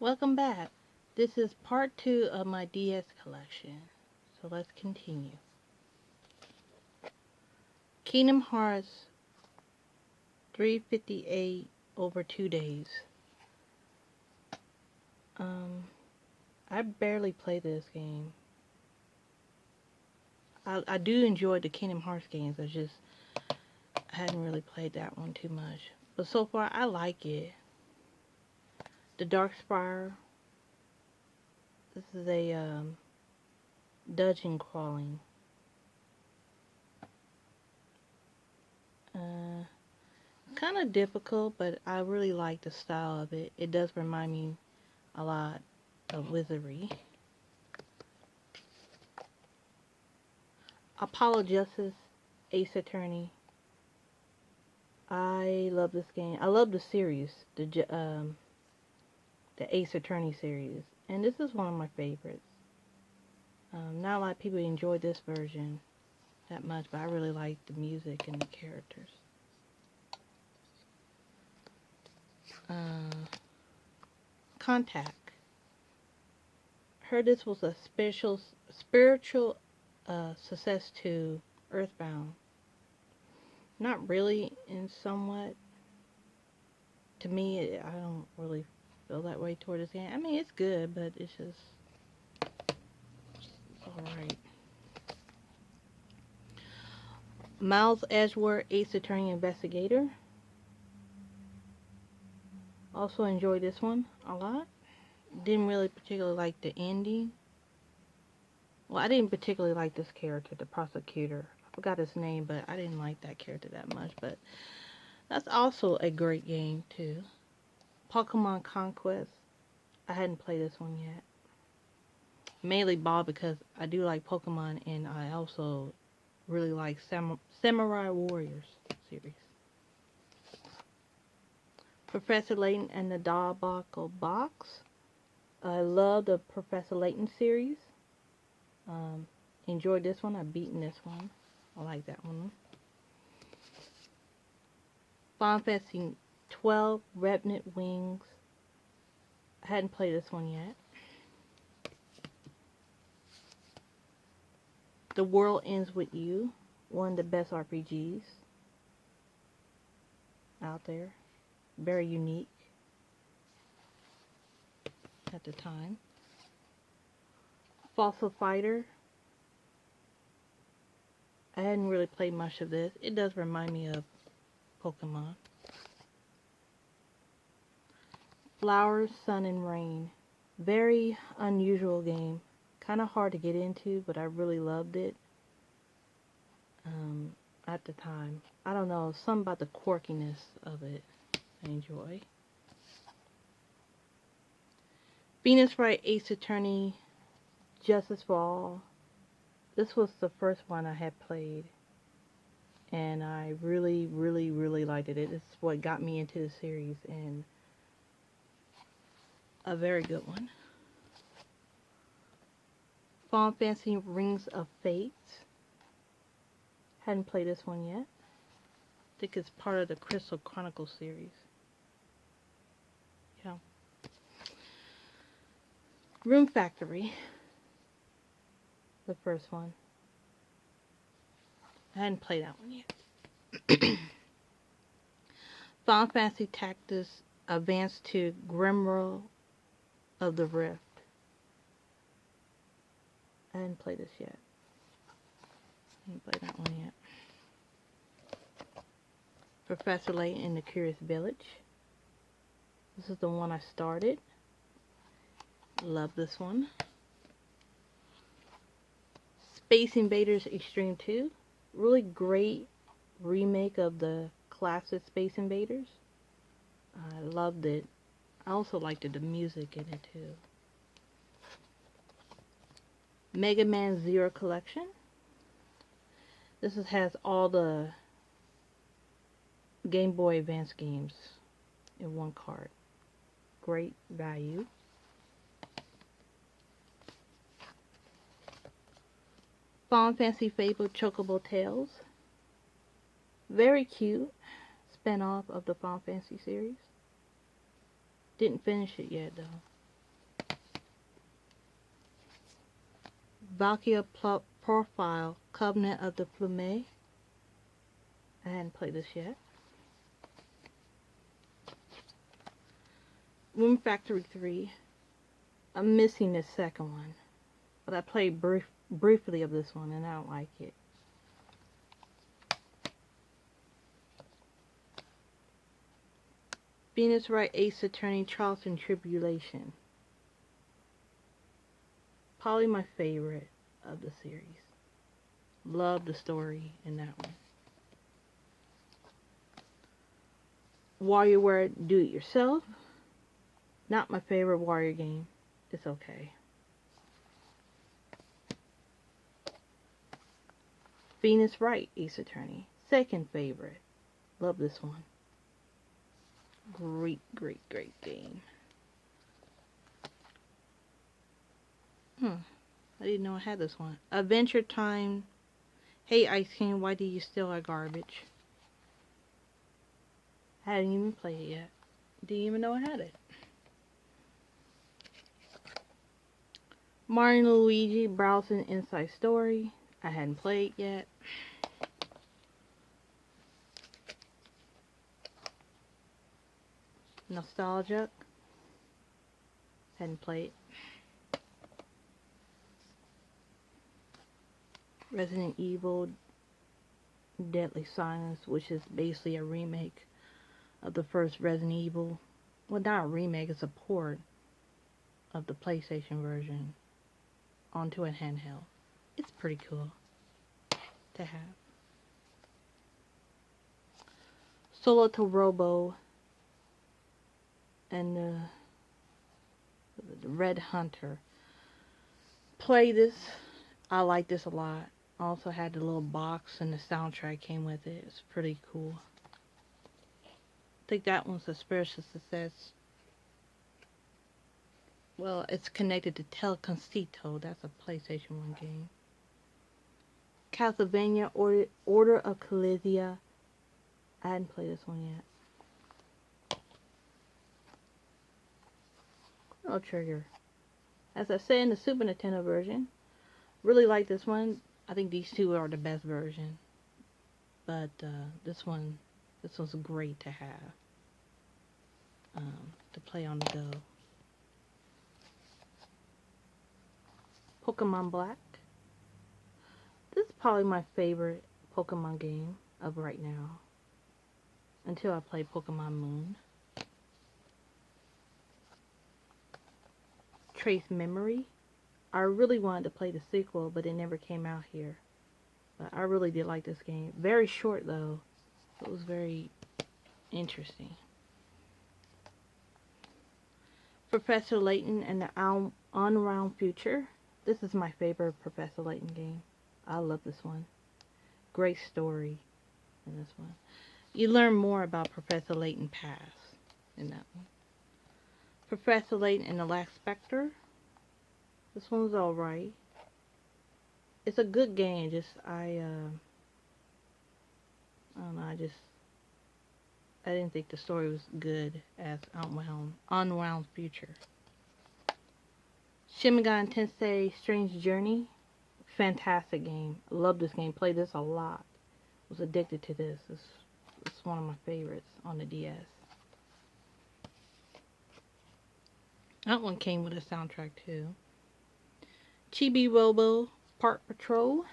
Welcome back. This is part 2 of my DS collection. So let's continue. Kingdom Hearts 358 over 2 days. Um, I barely play this game. I do enjoy the Kingdom Hearts games. I hadn't really played that one too much. But so far, I like it. The Dark Spire. This is a dungeon crawling. Kind of difficult, but I really like the style of it. It does remind me a lot of Wizardry. Apollo Justice, Ace Attorney. I love this game. I love the series, the Ace Attorney series, and this is one of my favorites. Not a lot of people enjoy this version that much, but I really like the music and the characters. Contact. Heard this was a spiritual success to Earthbound. Not really, in somewhat. To me, I don't really feel that way toward this game. I mean, it's good, but it's just alright. Miles Edgeworth, Ace Attorney Investigator. Also enjoyed this one a lot. Didn't really particularly like the ending. Well, I didn't particularly like this character, the prosecutor. I forgot his name, but I didn't like that character that much. But that's also a great game, too. Pokemon Conquest. I hadn't played this one yet. Mainly bought because I do like Pokemon, and I also really like Samurai Warriors series. Professor Layton and the Diabolical Box. I love the Professor Layton series. Um, Enjoyed this one. I've beaten this one. I like that one. Final Fantasy 12 Revenant Wings. I hadn't played this one yet. The World Ends With You. One of the best RPGs out there. Very unique at the time. Fossil Fighter. I hadn't really played much of this. It does remind me of Pokemon. Flowers, Sun, and Rain. Very unusual game. Kind of hard to get into, but I really loved it at the time. I don't know, something about the quirkiness of it I enjoy. Phoenix Wright, Ace Attorney, Justice for All. This was the first one I had played, and I really, really, really liked it. It's what got me into the series, and a very good one. Final Fantasy Rings of Fate. Hadn't played this one yet. I think it's part of the Crystal Chronicles series. Yeah. Room Factory. The first one. I hadn't played that one yet. Final Fantasy Tactics Advance to Grimoire of the Rift. I hadn't played this yet. I didn't play that one yet. Professor Layton in the Curious Village. This is the one I started. Love this one. Space Invaders Extreme 2. Really great remake of the classic Space Invaders. I loved it. I also liked the music in it too. Mega Man Zero Collection. This has all the Game Boy Advance games in one card. Great value. Final Fantasy Fable Chocobo Tales. Very cute. Spin-off of the Final Fantasy series. Didn't finish it yet though. Valkyria Profile Covenant of the Plume. I hadn't played this yet. Room Factory 3. I'm missing the second one, but I played briefly of this one and I don't like it. Phoenix Wright Ace Attorney Trials and Tribulation. Probably my favorite of the series. Love the story in that one. WarioWare Do It Yourself. Not my favorite Warrior game. It's okay. Phoenix Wright Ace Attorney. Second favorite. Love this one. Great game. I didn't know I had this one. Adventure Time. Hey Ice King, why do you steal our garbage? I hadn't even played it yet. Didn't even know I had it. Mario and Luigi Browsing Inside Story. I hadn't played yet. Nostalgia. Hadn't played. Resident Evil Deadly Silence, which is basically a remake of the first Resident Evil. Well, not a remake, it's a port of the PlayStation version onto a handheld. It's pretty cool to have. Solo to Robo and the Red Hunter. Play this. I like this a lot. Also had the little box and the soundtrack came with it. It's pretty cool. I think that one's a spiritual success. Well, it's connected to Teleconcito. That's a PlayStation 1 game. Castlevania Order of Calisia. I hadn't played this one yet. Chrono Trigger. As I said in the Super Nintendo version, really like this one. I think these two are the best version. But this one's great to have. To play on the go. Pokemon Black. This is probably my favorite Pokemon game of right now. Until I play Pokemon Moon. Trace Memory. I really wanted to play the sequel, but it never came out here. But I really did like this game. Very short though. It was very interesting. Professor Layton and the Unround Future. This is my favorite Professor Layton game. I love this one. Great story in this one. You learn more about Professor Layton past in that one. Professor Layton and the Last Spectre. This one's alright. It's a good game. I don't know. I didn't think the story was good as Unwound Future. Shin Megami Tensei Strange Journey. Fantastic game. I love this game. Played this a lot. Was addicted to this. It's one of my favorites on the DS. That one came with a soundtrack too. Chibi Robo Park Patrol.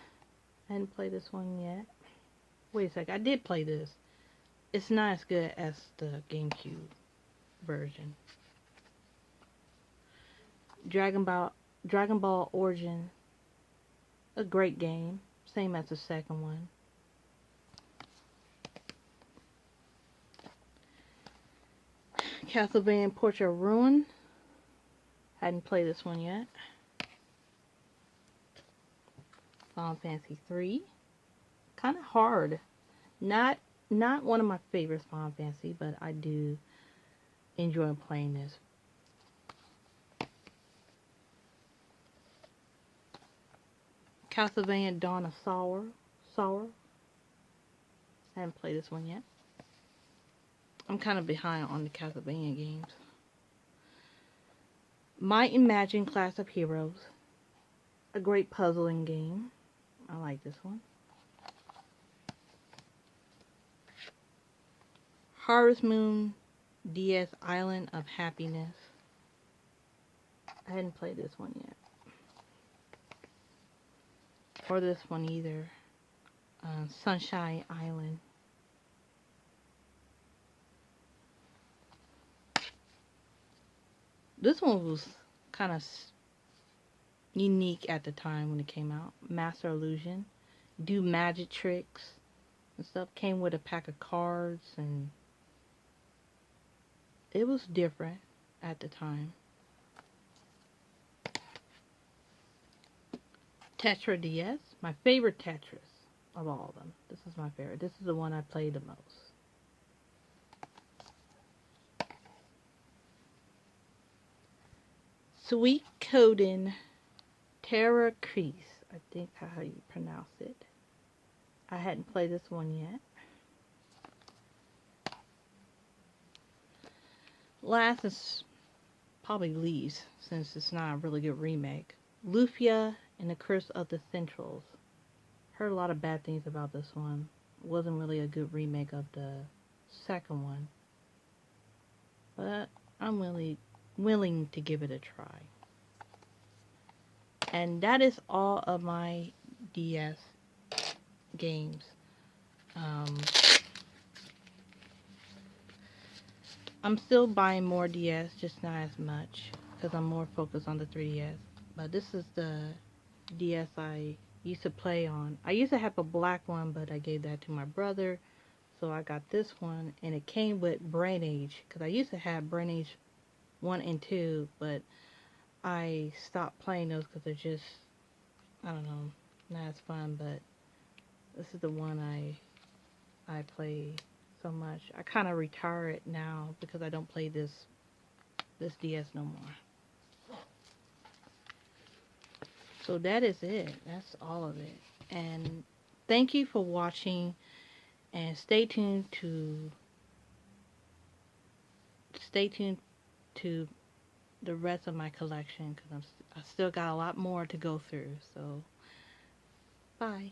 I hadn't played this one yet. Wait a sec. I did play this. It's not as good as the GameCube version. Dragon Ball Origin. A great game. Same as the second one. Castlevania Portrait of Ruin. Hadn't played this one yet. Final Fantasy 3. Kind of hard. Not one of my favorites Final Fantasy, but I do enjoy playing this. Castlevania Dawn of Sorrow. I haven't played this one yet. I'm kind of behind on the Castlevania games. Might and Magic Class of Heroes. a great puzzling game. I like this one. Harvest Moon DS Island of Happiness. I hadn't played this one yet. Or this one either. Sunshine Island. This one was kind of unique at the time when it came out. Master Illusion. Do magic tricks and stuff. Came with a pack of cards, and it was different at the time. Tetra DS. My favorite Tetris of all of them. This is my favorite. This is the one I played the most. Sweet Coden Terra Crease. I think that's how you pronounce it. I hadn't played this one yet. Last is probably least, since it's not a really good remake. Lufia and the Curse of the Centrals. Heard a lot of bad things about this one. Wasn't really a good remake of the second one. But I'm really willing to give it a try. And that is all of my DS games. I'm still buying more DS, just not as much, because I'm more focused on the 3DS. But this is the DS I used to play on. I used to have a black one, but I gave that to my brother. So I got this one, and it came with Brain Age, because I used to have Brain Age 1 and 2, but I stopped playing those because they're just, I don't know, not as fun. But this is the one I play so much. I kind of retire it now because I don't play this DS no more. So that is it. That's all of it. And thank you for watching, and stay tuned to the rest of my collection, because I still got a lot more to go through. So bye.